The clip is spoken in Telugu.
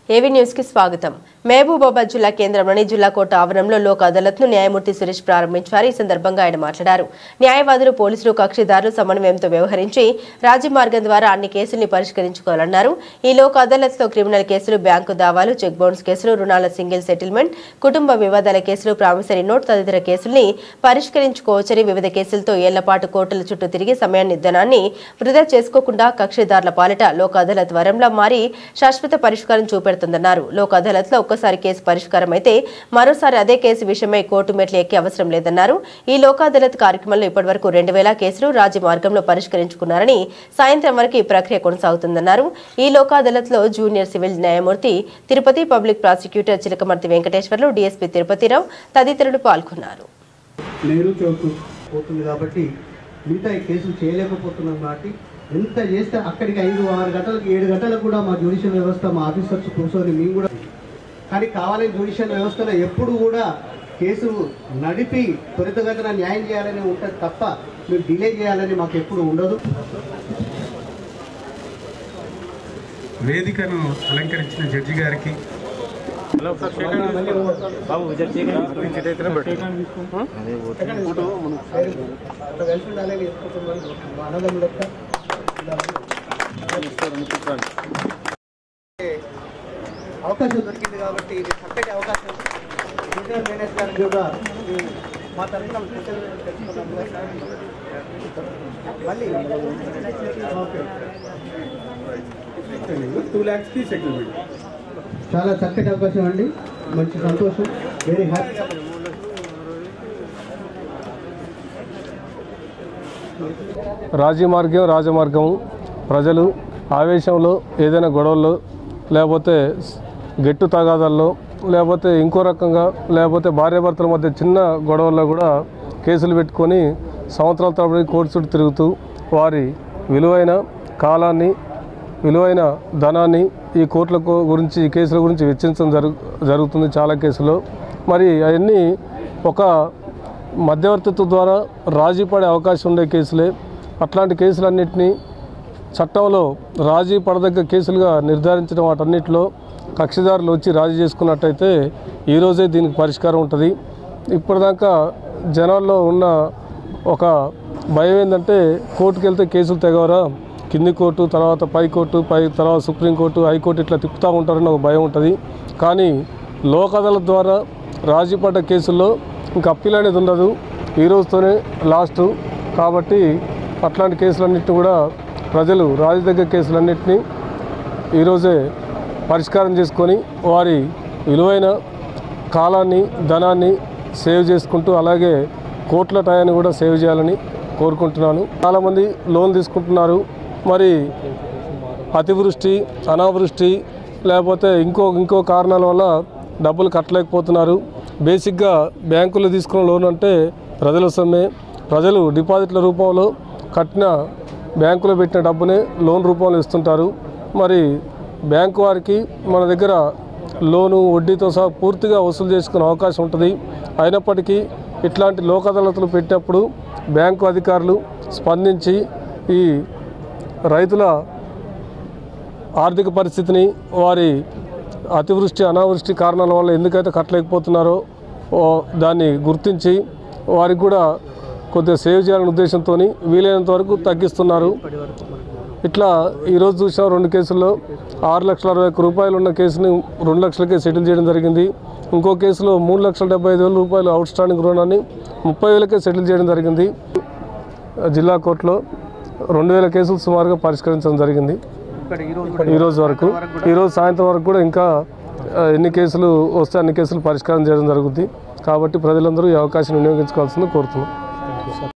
ఏవీ న్యూస్ కి స్వాగతం। మహబూబాబాద్ జిల్లా కేంద్రంలోని జిల్లా కోర్టు ఆవరణంలో లోక్ అదాలత్ను న్యాయమూర్తి సురేష్ ప్రారంభించారు। ఈ సందర్భంగా ఆయన మాట్లాడారు। న్యాయవాదులు, పోలీసులు, కక్షిదారులు సమన్వయంతో వ్యవహరించి రాజీ మార్గం ద్వారా అన్ని కేసుల్ని పరిష్కరించుకోవాలన్నారు। ఈ లోక్ అదాలత్లో క్రిమినల్ కేసులు, బ్యాంకు దావాలు, చెక్ బౌన్స్ కేసులు, రుణాల సింగిల్ సెటిల్మెంట్, కుటుంబ వివాదాల కేసులు, ప్రామిసరీ నోట్ తదితర కేసుల్ని పరిష్కరించుకోవచ్చని, వివిధ కేసులతో ఏళ్లపాటు కోర్టుల చుట్టూ తిరిగి సమయాన్ని, ధనాన్ని వృధా చేసుకోకుండా కక్షిదారుల పాలిట లోక్ అదాలత్ వరంలా మారి శాశ్వత పరిష్కారం చూపెడుతుందన్నారు। లోక్ అదాలత్లో ఒక్కసారి కేసు పరిష్కారం అయితే మరోసారి అదే కేసు విషయమై కోర్టు మెట్లు ఎక్కే అవసరం లేదన్నారు। ఈ లోక్ అదాలత్ కార్యక్రమంలో ఇప్పటివరకు 2000 కేసులు రాజీ మార్గంలో పరిష్కరించుకున్నారని, సాయంత్రం వరకు ఈ ప్రక్రియ కొనసాగుతుందన్నారు। ఈ లోక్ అదాలత్లో జూనియర్ సివిల్ న్యాయమూర్తి Tirupati, public prosecutor Chilakamarthi Venkateswarlu, DSP Tirupati Rao తదితరులు పాల్గొన్నారు। మిగతా కేసులు చేయలేకపోతున్నాం కాబట్టి ఎంత చేస్తే అక్కడికి 5-6 గంటలకు 7 గంటలకు కూడా మా జ్యుడిషియల్ వ్యవస్థ, మా ఆఫీసర్స్ కూర్చొని మేము కూడా, కానీ కావాలని జ్యుడిషియల్ వ్యవస్థలో ఎప్పుడు కూడా కేసు నడిపి త్వరితగతిన న్యాయం చేయాలని ఉంటుంది తప్ప మీరు డిలే చేయాలని మాకు ఎప్పుడు ఉండదు। వేదికను అలంకరించిన జడ్జి గారికి, అవకాశం దొరికింది కాబట్టి ఇది చక్కటి అవకాశం। రీజనల్ మేనేజర్ కూడా మా తరఫున మళ్ళీ 2 lakhs की సెటిల్మెంట్ చాలా చక్కటి అవకాశం అండి, మంచి సంతోషం, వెరీ హ్యాపీ। రాజమార్గం ప్రజలు ఆవేశంలో ఏదైనా గొడవల్లో, లేకపోతే గెట్టు తగాదాల్లో, లేకపోతే ఇంకో రకంగా, లేకపోతే భార్యాభర్తల మధ్య చిన్న గొడవల్లో కూడా కేసులు పెట్టుకొని సంవత్సరాల తరబడి కోర్టు చుట్టూ తిరుగుతూ వారి విలువైన కాలాన్ని, విలువైన ధనాన్ని ఈ కోర్టుల గురించి, ఈ కేసుల గురించి వెచ్చించడం జరుగుతుంది చాలా కేసుల్లో। మరి అవన్నీ ఒక మధ్యవర్తిత్వం ద్వారా రాజీ పడే అవకాశం ఉండే కేసులే। అట్లాంటి కేసులన్నింటినీ చట్టంలో రాజీ పడదగ్గ కేసులుగా నిర్ధారించిన వాటన్నిటిలో కక్షిదారులు వచ్చి రాజీ చేసుకున్నట్టయితే ఈరోజే దీనికి పరిష్కారం ఉంటుంది। ఇప్పటిదాకా జనాల్లో ఉన్న ఒక భయం ఏంటంటే కోర్టుకు వెళ్తే కేసులు తెగవరా, కింది కోర్టు, తర్వాత పై కోర్టు, తర్వాత సుప్రీంకోర్టు, హైకోర్టు ఇట్లా తిప్పుతూ ఉంటారని ఒక భయం ఉంటుంది। కానీ లోక్ అదాలత్ ద్వారా రాజీ పడ్డ కేసుల్లో ఇంకా అప్పీల్ అనేది ఉండదు, ఈ రోజుతోనే లాస్ట్ కాబట్టి అట్లాంటి కేసులన్నింటినీ కూడా ప్రజలు రాజీ దగ్గర కేసులన్నింటినీ ఈరోజే పరిష్కారం చేసుకొని వారి విలువైన కాలాన్ని, ధనాన్ని సేవ్ చేసుకుంటూ అలాగే కోట్ల టయాన్ని కూడా సేవ్ చేయాలని కోరుకుంటున్నాను। చాలామంది లోన్ తీసుకుంటున్నారు, మరి అతివృష్టి, అనావృష్టి, లేకపోతే ఇంకో కారణాల వల్ల డబ్బులు కట్టలేకపోతున్నారు। బేసిక్గా బ్యాంకులు తీసుకున్న లోన్ అంటే ప్రజల సొమ్మే, ప్రజలు డిపాజిట్ల రూపంలో కట్టిన, బ్యాంకులో పెట్టిన డబ్బునే లోన్ రూపంలో ఇస్తుంటారు। మరి బ్యాంకు వారికి మన దగ్గర లోను వడ్డీతో సహా పూర్తిగా వసూలు చేసుకునే అవకాశం ఉంటుంది। అయినప్పటికీ ఇట్లాంటి లోక్ అదాలత్లు పెట్టినప్పుడు బ్యాంకు అధికారులు స్పందించి ఈ రైతుల ఆర్థిక పరిస్థితిని, వారి అతివృష్టి, అనావృష్టి కారణాల వల్ల ఎందుకైతే కట్టలేకపోతున్నారో దాన్ని గుర్తించి వారికి కూడా కొద్దిగా సేవ్ చేయాలనే ఉద్దేశంతో వీలైనంత వరకు తగ్గిస్తున్నారు। ఇట్లా ఈరోజు చూసాం 2 కేసుల్లో 6,60,000 రూపాయలు ఉన్న కేసుని 2 లక్షలకే సెటిల్ చేయడం జరిగింది। ఇంకో కేసులో 3,75,000 రూపాయలు అవుట్ స్టాండింగ్ రుణాన్ని 30,000కే సెటిల్ చేయడం జరిగింది। జిల్లా కోర్టులో 2,000 కేసులు సుమారుగా పరిష్కరించడం జరిగింది ఈరోజు వరకు। ఈరోజు సాయంత్రం వరకు కూడా ఇంకా ఎన్ని కేసులు వస్తే అన్ని కేసులు పరిష్కారం చేయడం జరుగుతుంది। కాబట్టి ప్రజలందరూ ఈ అవకాశం వినియోగించుకోవాల్సింది కోరుతున్నాం।